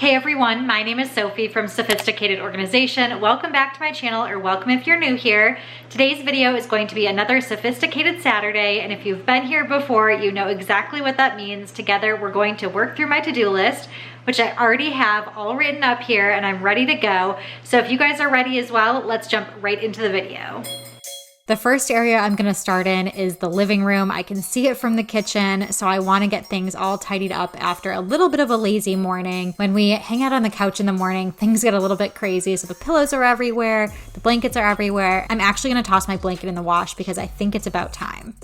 Hey everyone, my name is Sophie from Sophisticated Organization. Welcome back to my channel, or welcome if you're new here. Today's video is going to be another Sophisticated Saturday, and if you've been here before, you know exactly what that means. Together, we're going to work through my to-do list, which I already have all written up here, and I'm ready to go. So if you guys are ready as well, let's jump right into the video. The first area I'm gonna start in is the living room. I can see it from the kitchen, so I wanna get things all tidied up after a little bit of a lazy morning. When we hang out on the couch in the morning, things get a little bit crazy, so the pillows are everywhere, the blankets are everywhere. I'm actually gonna toss my blanket in the wash because I think it's about time.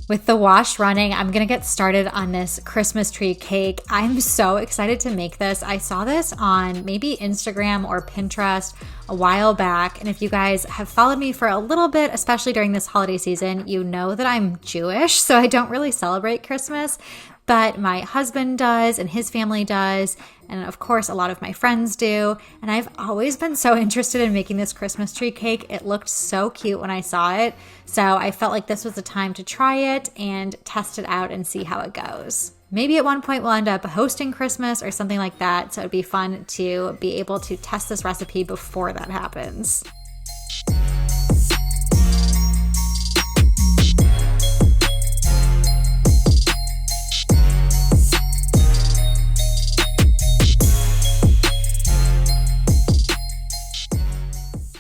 With the wash running, I'm gonna get started on this Christmas tree cake. I'm so excited to make this. I saw this on maybe Instagram or Pinterest a while back, and if you guys have followed me for a little bit, especially during this holiday season, you know that I'm Jewish, so I don't really celebrate Christmas, but my husband does and his family does, and of course a lot of my friends do, and I've always been so interested in making this Christmas tree cake. It looked so cute when I saw it, so I felt like this was the time to try it and test it out and see how it goes. Maybe at one point we'll end up hosting Christmas or something like that, so it'd be fun to be able to test this recipe before that happens.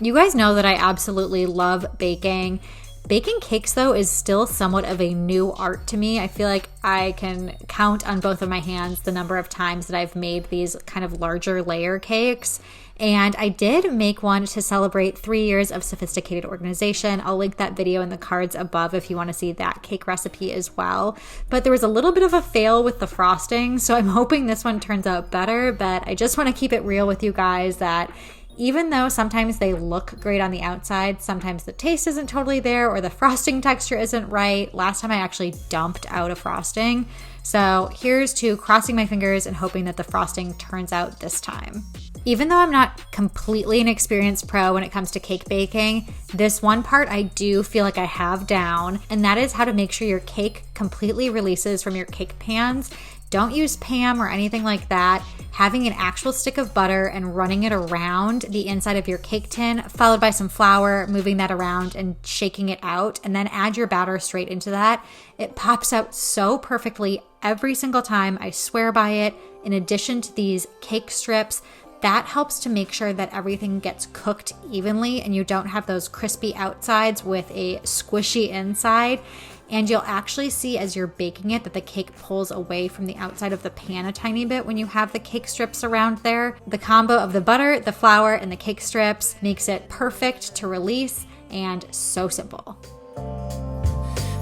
You guys know that I absolutely love baking. Baking cakes, though, is still somewhat of a new art to me. I feel like I can count on both of my hands the number of times that I've made these kind of larger layer cakes. And I did make one to celebrate 3 years of Sophisticated Organization. I'll link that video in the cards above if you want to see that cake recipe as well. But there was a little bit of a fail with the frosting, so I'm hoping this one turns out better. But I just want to keep it real with you guys that even though sometimes they look great on the outside, sometimes the taste isn't totally there or the frosting texture isn't right. Last time I actually dumped out a frosting. So here's to crossing my fingers and hoping that the frosting turns out this time. Even though I'm not completely an experienced pro when it comes to cake baking, this one part I do feel like I have down, and that is how to make sure your cake completely releases from your cake pans. Don't use Pam or anything like that. Having an actual stick of butter and running it around the inside of your cake tin, followed by some flour, moving that around and shaking it out, and then add your batter straight into that. It pops out so perfectly every single time. I swear by it. In addition to these cake strips, that helps to make sure that everything gets cooked evenly and you don't have those crispy outsides with a squishy inside. And you'll actually see as you're baking it that the cake pulls away from the outside of the pan a tiny bit when you have the cake strips around there. The combo of the butter, the flour, and the cake strips makes it perfect to release and so simple.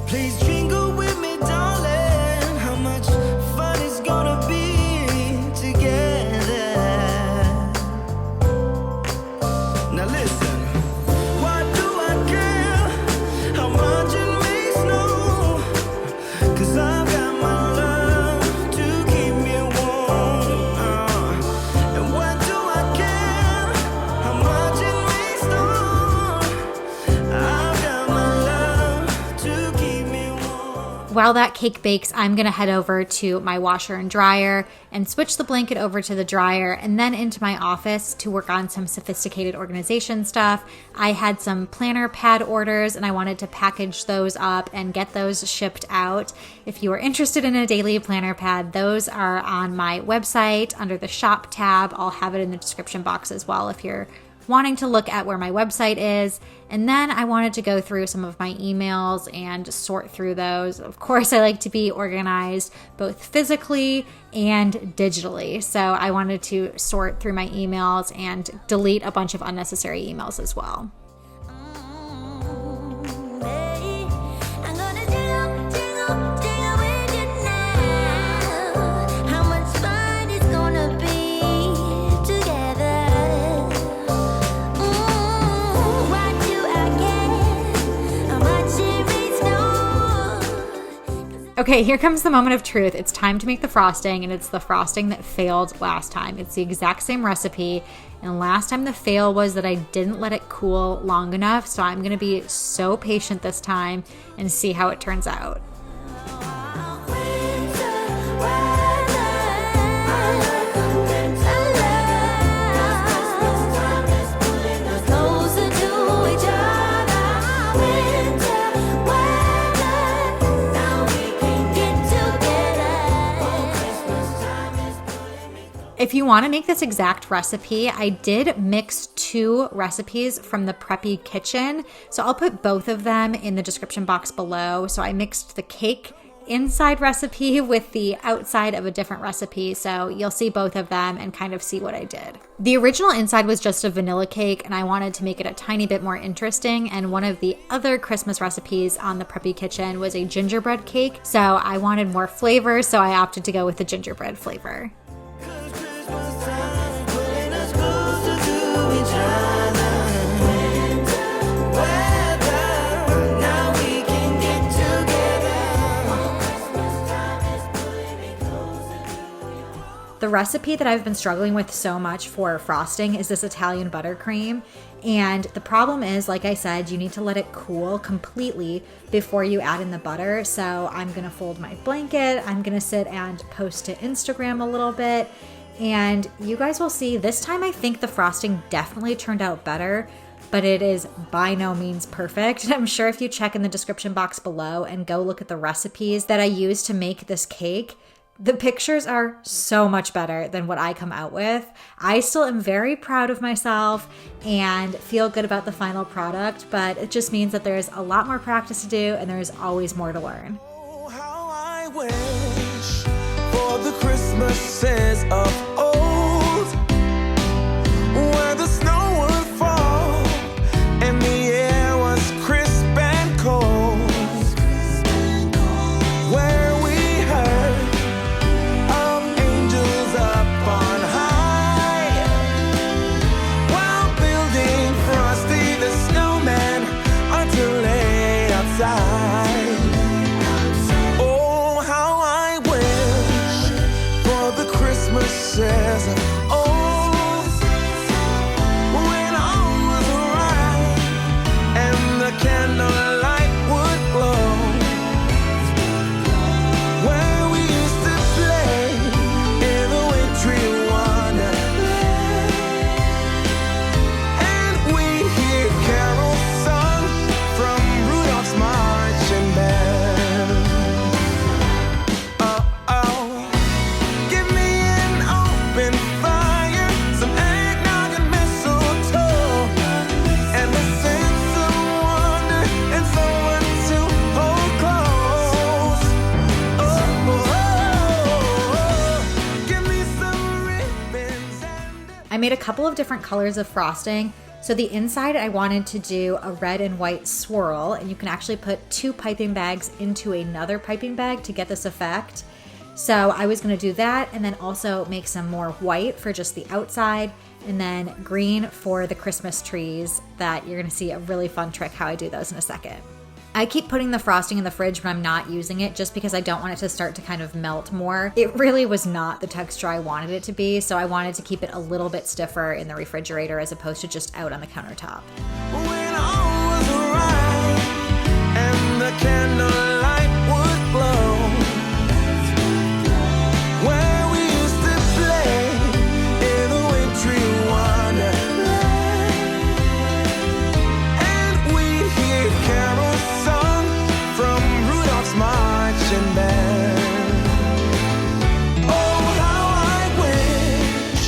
Please jingle with me, darling. How much fun it's gonna be together. Now listen. While that cake bakes, I'm gonna head over to my washer and dryer and switch the blanket over to the dryer and then into my office to work on some Sophisticated Organization stuff. I had some planner pad orders and I wanted to package those up and get those shipped out. If you are interested in a daily planner pad, those are on my website under the shop tab. I'll have it in the description box as well if you're wanting to look at where my website is. And then I wanted to go through some of my emails and sort through those. Of course, I like to be organized both physically and digitally. So I wanted to sort through my emails and delete a bunch of unnecessary emails as well. Okay, here comes the moment of truth. It's time to make the frosting, and it's the frosting that failed last time. It's the exact same recipe, and last time the fail was that I didn't let it cool long enough, so I'm gonna be so patient this time and see how it turns out. If you want to make this exact recipe, I did mix 2 recipes from the Preppy Kitchen. So I'll put both of them in the description box below. So I mixed the cake inside recipe with the outside of a different recipe. So you'll see both of them and kind of see what I did. The original inside was just a vanilla cake, and I wanted to make it a tiny bit more interesting. And one of the other Christmas recipes on the Preppy Kitchen was a gingerbread cake. So I wanted more flavor, so I opted to go with the gingerbread flavor. The recipe that I've been struggling with so much for frosting is this Italian buttercream. And the problem is, like I said, you need to let it cool completely before you add in the butter. So I'm gonna fold my blanket, I'm gonna sit and post to Instagram a little bit, and you guys will see this time I think the frosting definitely turned out better, but it is by no means perfect. I'm sure if you check in the description box below and go look at the recipes that I used to make this cake, the pictures are so much better than what I come out with. I still am very proud of myself and feel good about the final product, but it just means that there's a lot more practice to do and there's always more to learn. Oh, how I wish for the Christmases of old, where the snow would fall and the air was crisp and cold, where we heard of angels up on high, while building Frosty the Snowman until late outside. Oh, how I wish for the Christmases of old, when all was right and the candlelight would glow, where we used to play in the wintry wonderland, and we hear carols sung from Rudolph's marching band. Oh, oh, give me an open fire, some eggnog and mistletoe, and a sense of wonder and someone to hold close. Oh, oh, oh, give me some ribbons and I made a couple of different colors of frosting. So the inside I wanted to do a red and white swirl, and you can actually put 2 piping bags into another piping bag to get this effect. So I was gonna do that and then also make some more white for just the outside and then green for the Christmas trees that you're gonna see a really fun trick how I do those in a second. I keep putting the frosting in the fridge when I'm not using it just because I don't want it to start to kind of melt more. It really was not the texture I wanted it to be, so I wanted to keep it a little bit stiffer in the refrigerator as opposed to just out on the countertop. when all was right and the candlelight would glow, where we used to play in the wintry wonderland, and we hear carols sung from Rudolph's marching band. Oh, how I wish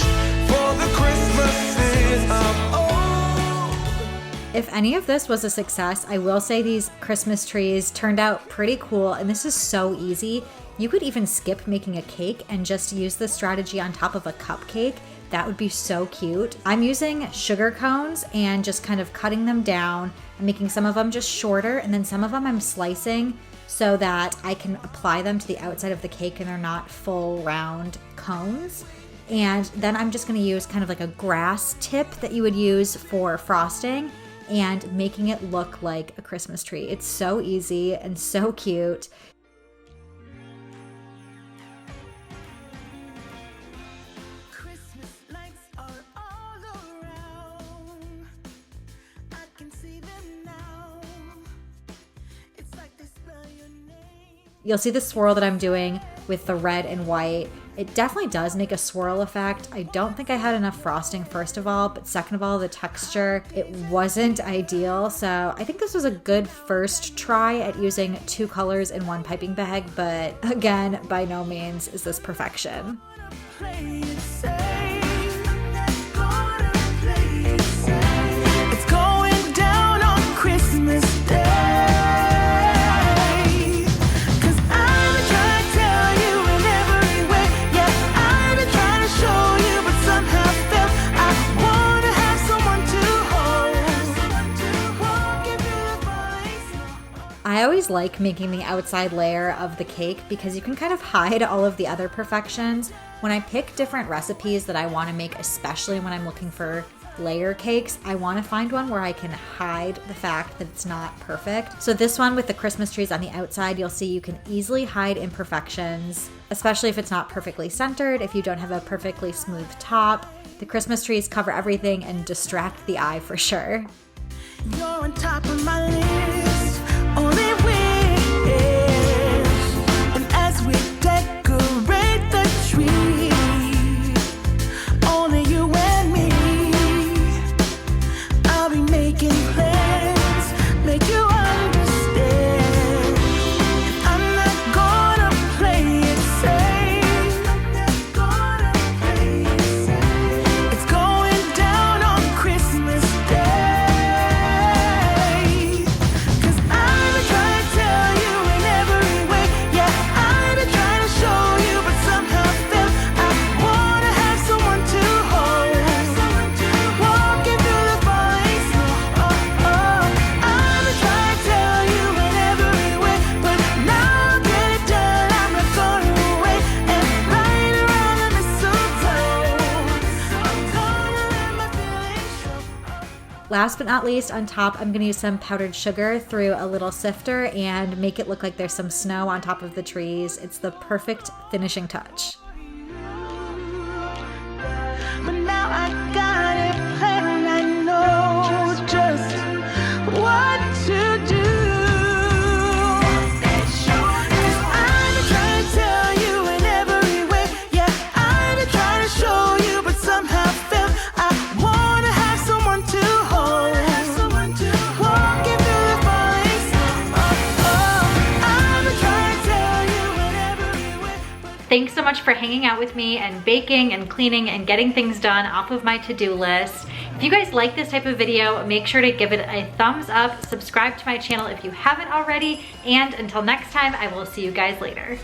for the Christmases of old. If any of this was a success, I will say these Christmas trees turned out pretty cool, and this is so easy. You could even skip making a cake and just use this strategy on top of a cupcake. That would be so cute. I'm using sugar cones and just kind of cutting them down. I'm making some of them just shorter, and then some of them I'm slicing so that I can apply them to the outside of the cake and they're not full round cones. And then I'm just gonna use kind of like a grass tip that you would use for frosting and making it look like a Christmas tree. It's so easy and so cute. You'll see the swirl that I'm doing with the red and white. It definitely does make a swirl effect. I don't think I had enough frosting, first of all, but second of all, the texture, it wasn't ideal. So I think this was a good first try at using 2 colors in one piping bag, but again, by no means is this perfection. It's going down on Christmas Day. I always like making the outside layer of the cake because you can kind of hide all of the other perfections. When I pick different recipes that I want to make, especially when I'm looking for layer cakes, I want to find one where I can hide the fact that it's not perfect. So this one with the Christmas trees on the outside, you'll see you can easily hide imperfections, especially if it's not perfectly centered, if you don't have a perfectly smooth top. The Christmas trees cover everything and distract the eye for sure. You're on top of my list, only wish. And as we decorate the tree, only you and me, I'll be making plans, make you understand. I'm not gonna play it safe. I'm not gonna play it safe. It's going down on Christmas Day. Last but not least, on top, I'm gonna use some powdered sugar through a little sifter and make it look like there's some snow on top of the trees. It's the perfect finishing touch. But now I got it planned, I know just what to do. 'Cause I'm trying to tell you in every way, yeah, I'm trying to show you, but somehow felt I wanna have someone to hold, walking through the falling snow. I'm trying to tell you in every way. Thanks so much for hanging out with me and baking and cleaning and getting things done off of my to-do list. If you guys like this type of video, make sure to give it a thumbs up, subscribe to my channel if you haven't already, and until next time, I will see you guys later.